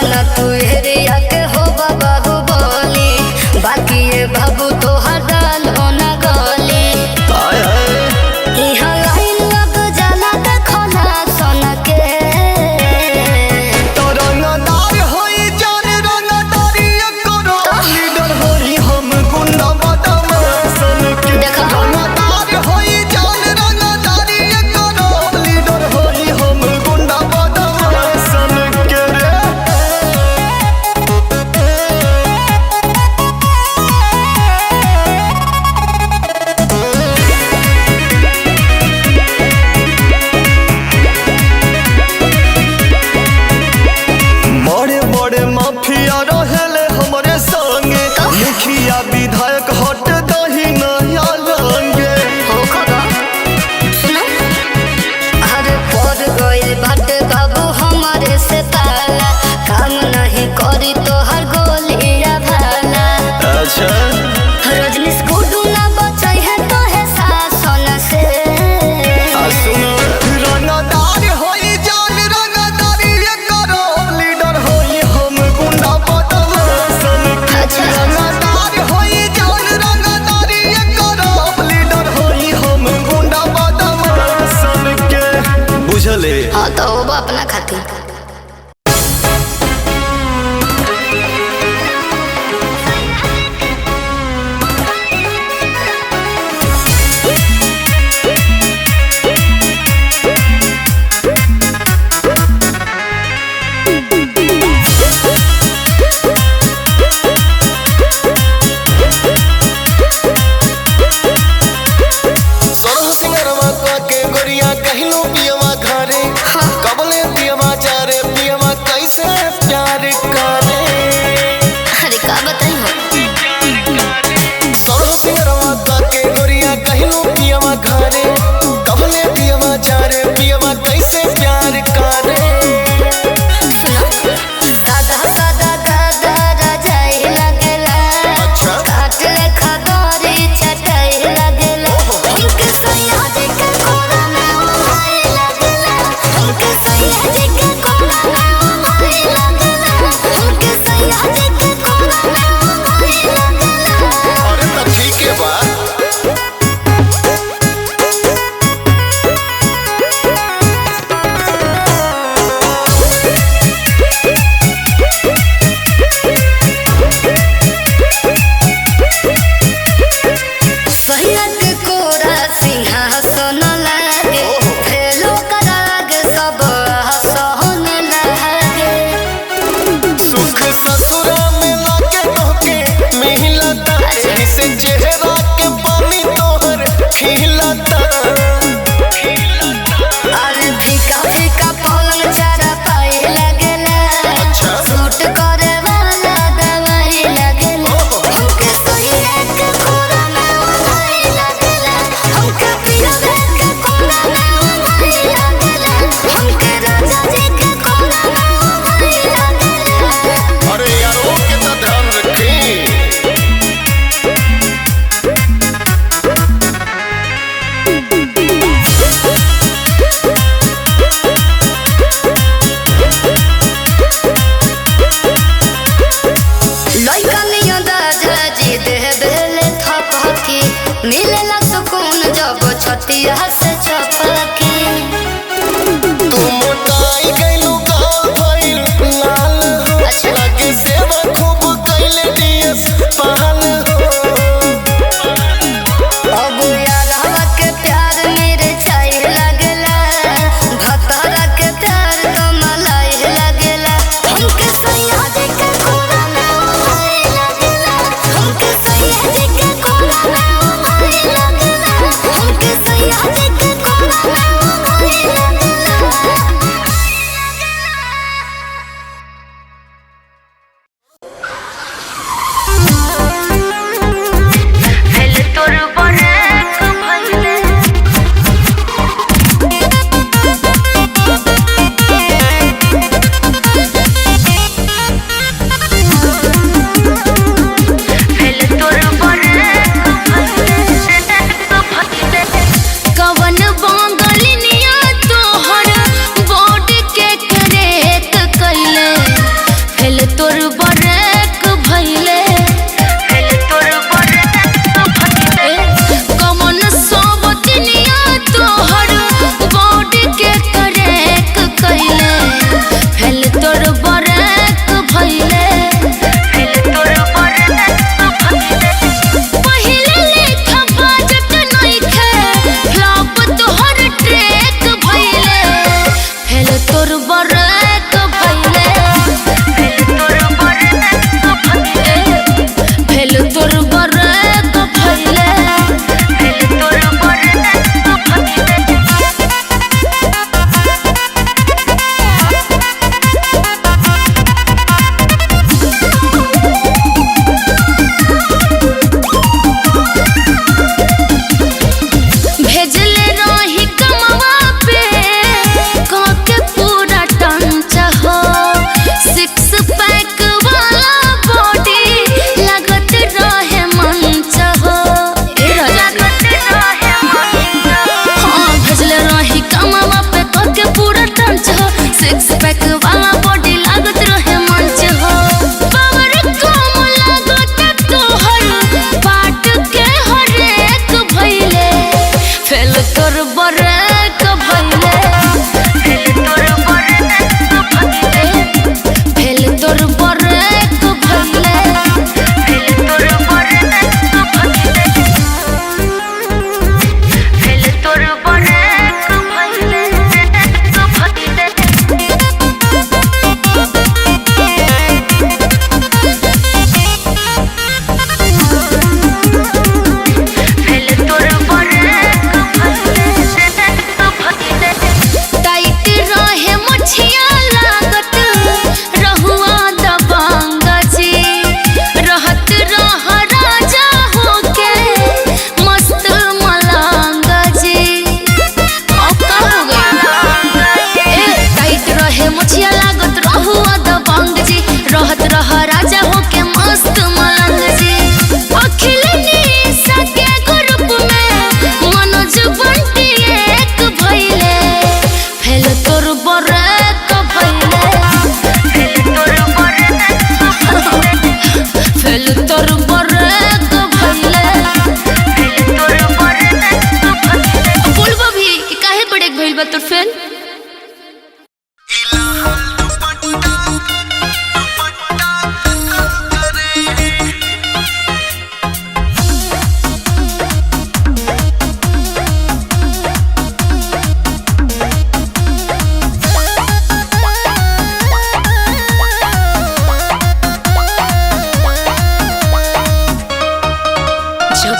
न तू एरिया के हो बाबू बोली, बाकी ये बाबू तो हर दाल हो न गोली। यहाँ लाइन लग जाला देखो ना सोन के, तो रंगदार होई जान रंगदारी करो, लीडर होई हम गुंडा बदमाशन के। रंगदार होई जान रंगदारी करो, लीडर होई हम गुंडा बदमाशन के रे। बड़े बड़े माफिया रहेले हमरे संगे, मुखिया विधायक हट दही नया रंगे। अरे पड़ गइल बाटे बाबू हमारे से पाला, काम नहीं करी तो हर गोलिया भाला। अच्छा रजनीश गुड्डू ना बचाई है तो है शासन से। सुनो रंगदार होई जान रंगदारी करो, लीडर होई हम गुंडा बदमाशन के। रंगदार होई जान रंगदारी करो, लीडर होई हम गुंडा बदमाशन के। बुझले? हाँ तो वो अपना खातिर। सोरह सिंगरवा के गोरिया कहलू पियवा घरे, कबले पियवा चारे पियवा कैसे प्यार करे। अरे का बताई हो? सोरह सिंगरवा के गोरिया कहलू पियवा घरे, कबले पियवा चारे पियवा कैसे प्यार करे। सादा सादा दादा राजाई लगला, अच्छा काट लेखा गोरी चटाई लगला। हमके सैया जी के कोना में उठाई लगला, हमके सैया जी के कोना में उठाई लगला, हमके सैया जी के कोना में उठाई लगला। अरे तो ठीक है बा। सैया के कोरा सिंहासन लागे, फेलो कराग सब हसन लागे। सुख ससुरा में लाके तोके मिलता, से चेहरा के पानी तोहर खिलता। अरे फीका फीका पलंग चारा पाए लगेला, अच्छा सूट करे वाला दवाई लगेला। हमके सैया के कोरा में उठाई लगेला, हमके पियवे के कोरा में उठाई लगेला, हमके राजा जी के कोरा में उठाई लगेला। अरे यारों के तो ध्यान रखी। लइका नियन दादा जी दे बेले थपकी, मिलेला सुकून जब छतिया से चपकी। तू मोटाई गइलू गाल भइल लाल हो, लागे सेवा खूब कइले दियस पाल हो। अब यारवा के प्यार मेरे चाहे लगला, भतरा के प्यार तो मलाई लगला। हमके सैया जी के कोरा में उठाई लगला, हमके सैया जी के कोरा में उठाई लगला, हमके सैया जी के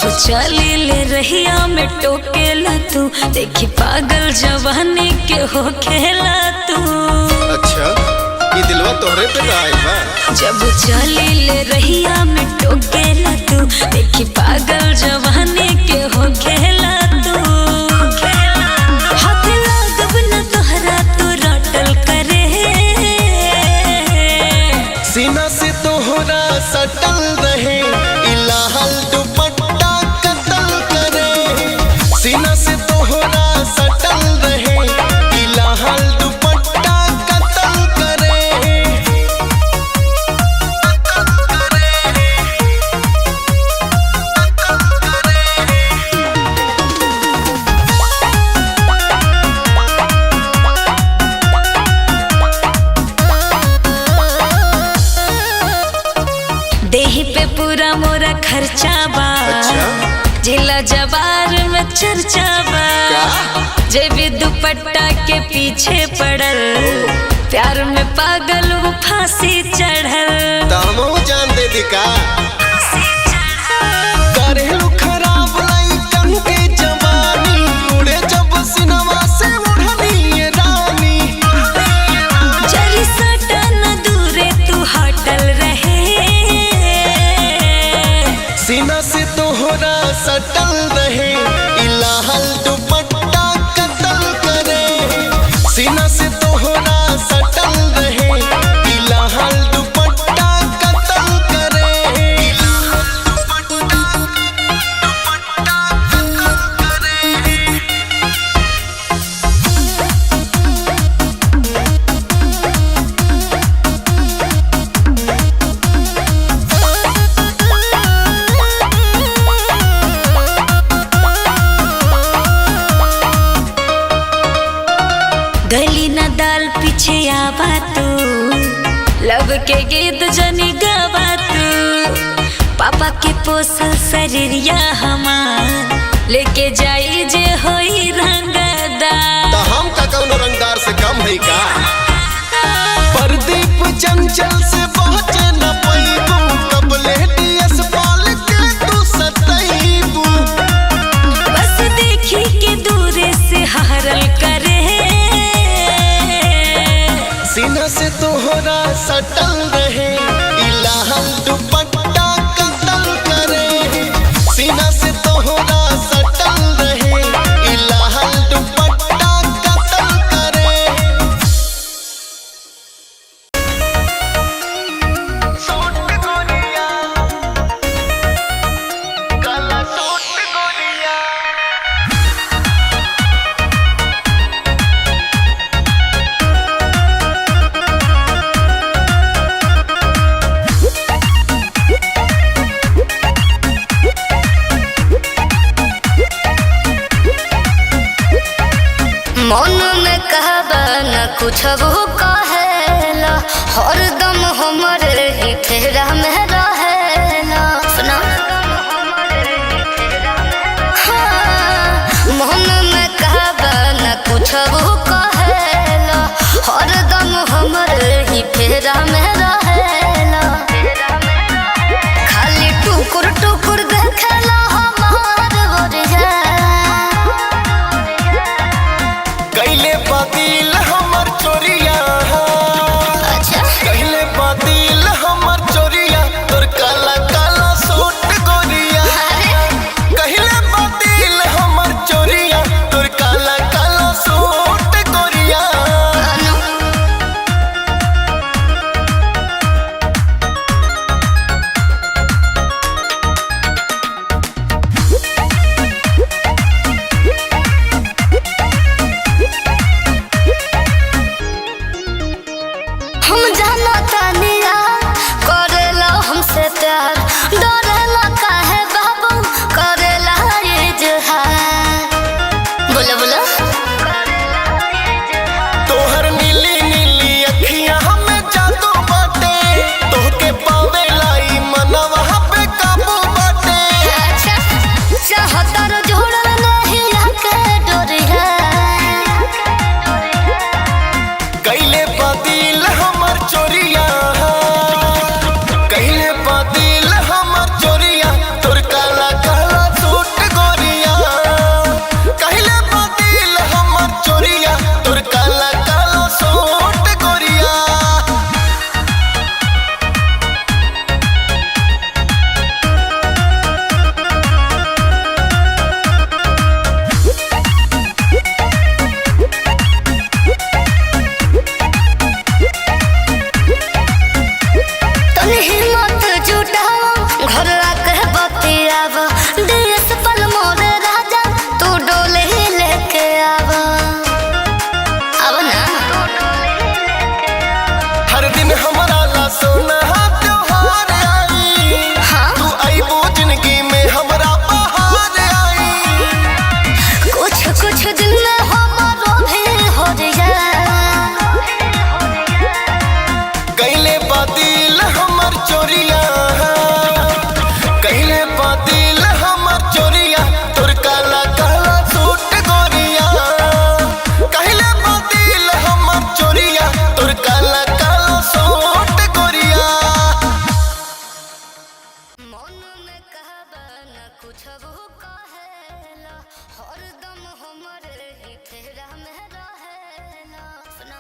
चली ले रहिया में टोकेला तू, देखी पागल जवानी के हो खेला तू। अच्छा ये दिलवा तोहरे पे आइल बा। जब चली ले रहिया में टोकेला तू, देखी पागल जवानी के हो खेला तू। हाथ लागब न तोहरा तू रटल करे, सीना से तोहरा सटल रहे इलाहल दुपट्टा कतल करे। सीना से तोहरा सटल रहे इलाहल दुपट्टा कतल करे। देही पे पूरा मोरा खर्चा बा, अच्छा जिला जवार में चर्चा बा। जे भी दुपट्टा के पीछे पड़ल, प्यार में पागल वो फांसी चढ़ल। दामो जान दे दी का करेलू खराब लइकन के जवानी, उड़े जब सिनवा से उड़नी ये रानी। जरी सटा न दूरे तू हटल रहे, सीना से तोहरा सटल रहे इलाहल दुपट्टा कतल करे। सीना से तोहरा सटल रहे इलाहल दुपट्टा कतल करे। इलाहल दुपट्टा कतल करे। गली न दाल पीछे आवा तू, लब के गीत जनी गावा तू। पापा के पोसल शरीरिया हमार, लेके जाई जे होई रंगदार। तो हम का कौनो रंगदार से कम है का? परदीप चंचल से पहुँचे न पैबू, कबले डीएस पाल के तू सतैबू। बस देखी के दूरे से हारल करे, सीना से तोहरा सटल रहे इलाहल दुपट्टा कतल करे। सीना से तोहरा सटल रहे इलाहल दुपट्टा कतल करे। सूट गोरिया काला सूट गोरिया। मन में कहबा न कुछ वो कहेला, हरदम हमरे ही फेरा में रहेला। सुना हाँ, मन में कहबा न कुछ वो कहेला, हरदम हमरे ही फेरा में रहेला। खाली टुकुर टुकुर देखेला हमार गोरिया। कैले बातिल हमर चोरिया, अच्छा कैले बातिल हमर चोरिया, तोर काला काला सूट गोरिया। कैले बातिल हमर चोरिया, तोर काला काला सूट गोरिया। जन हिम्मत जुटाओ घर आके बतियाव देश पल मोर राजा तू डोले लेके आवा अब ना हर दिन हमारा ला सोना त्योहार आई तू आईबो जिंदगी में हमरा बहार आई कुछ दिन में हमारो भी हो जाए कैले बादिल हमर चोरिया कैले बादिल हमर चोरिया तोर काला काला सूट गोरिया कैले बादिल हमर चोरिया तोर काला काला सूट गोरिया मन में कहबा न कुछ वो कहेला हरदम हमरे ही फेरा में रहेला सुना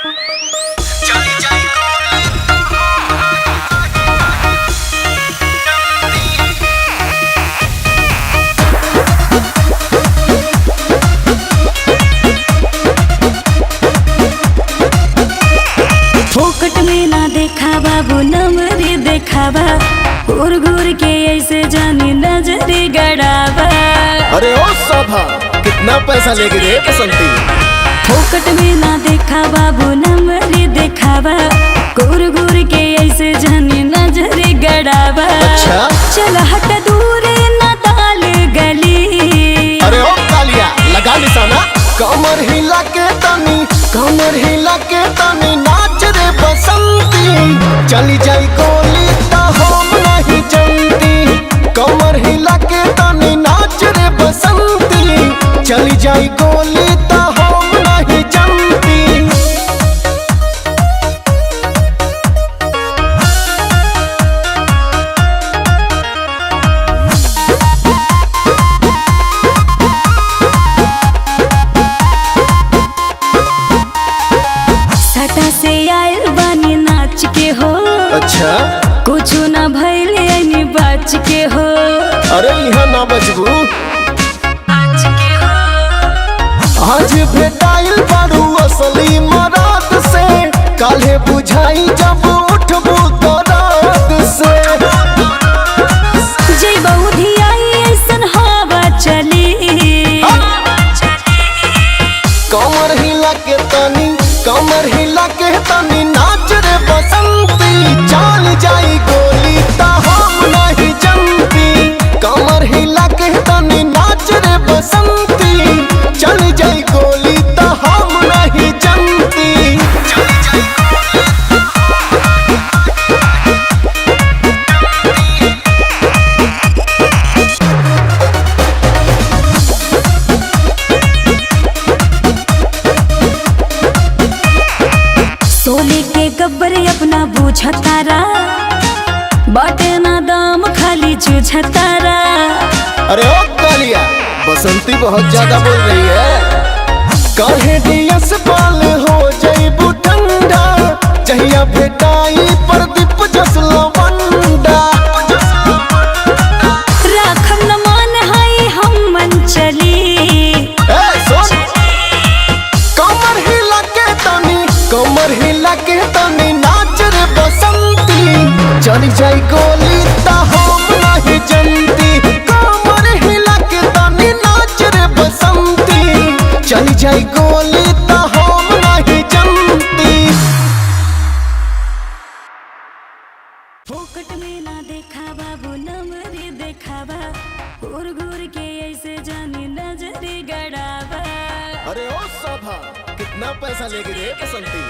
चली जाई फोकट में ना देखा बाबू नमरी देखावा घूर घूर के ऐसे जानी नजरी गड़ावा। अरे ओ सभा कितना पैसा लेके रे बसंती फोकट में ना देखा बाबू नमरी देखावा घूर घूर के ऐसे जानी नजरी गड़ावा। अच्छा? चल हट दूर ना ताल गली। अरे ओ कालिया लगा निशाना कमर हिला के तनी नाच रे बसंती चली जाई गोली ता हम नहीं जनती कमर हिला के तनी नाच रे बसंती चली जाई गोली ता हम नहीं जनती सटा से आयल बानी नाच के हो अच्छा कुछ ना भइल यानी बच के हो। अरे यहाँ ना बचबू आज भेटाइल बारू असली मराद से काल्हे बुझाई जब उठबू तो रात से जय बहुधी आई ऐसन हवा चली। कमर हिला के तनी नाच रे बसंती चल जाई गोली ता हम नहीं जनती कमर हिला के तनी नाच रे बसंती चल जाई गोली ता हम नहीं जनती सोले के गब्बर अपना बुझतारा बाटे ना दाम खाली चुझतारा। अरे ओ कालिया बसंती बहुत ज्यादा बोल रही है काहे दियस पाल हो जाइबू ठंडा जहिया भेटाई प्रदीप जस लवंडा राखम न मान हाई हम मन चली। ए सुन कमर हिला के तनी नाच रे बसंती चली जाई गोली ता हम नहीं जनती कमर हिला के तनी नाच रे बसंती चली जाई गोली ता हम नहीं जनती फोकट में ना देखा बाबू नमरी देखावा घूर घूर के ऐसे जानी नजरी गड़ावा। अरे ओ सभा कितना पैसा लेके रे बसंती